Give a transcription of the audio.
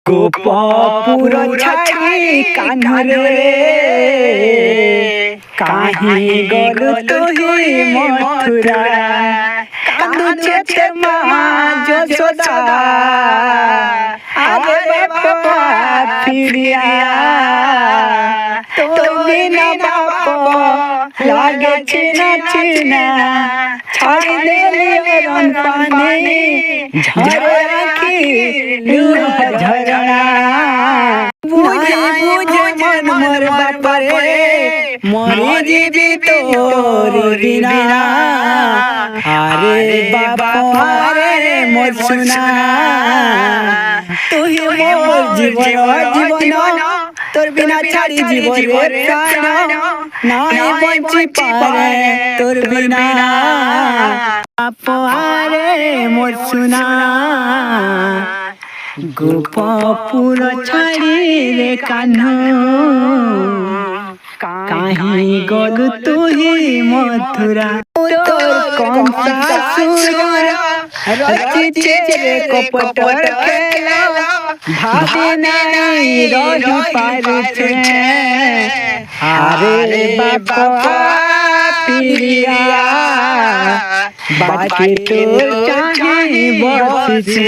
গোপপুর ছাড়ি কানরে কাহি গলু তুহি মথুরা কাঁদুছে মা যশোদা আরে বাবা ফিরিয়া তোর বিনা বাপ লাগে চিনা চিনা ছাড়ি দেলি অরণ পানি ঝরে রাখি লুহ ঝরনা বুঝে বুঝে মন মোর বাপরে মরি জীবি তোর বিনা আরে বাবা রে মোর সোনা তুই মোর জীবন জীবন তোর বিনা ছাড়ি জীবন প্রাণ নাই বঞ্চি পারে তোর বিনা বাপরে মোর সোনা গোপপুর ছাড়ি রে কানু কাহি গলু তুহি মথুরা তোর কংসা সুর রচিছে রে কপটর খেলা ভাবে নাই রহি পারছে আরে বাবা পিরিয়া বাকি তোর চাহি বসছে।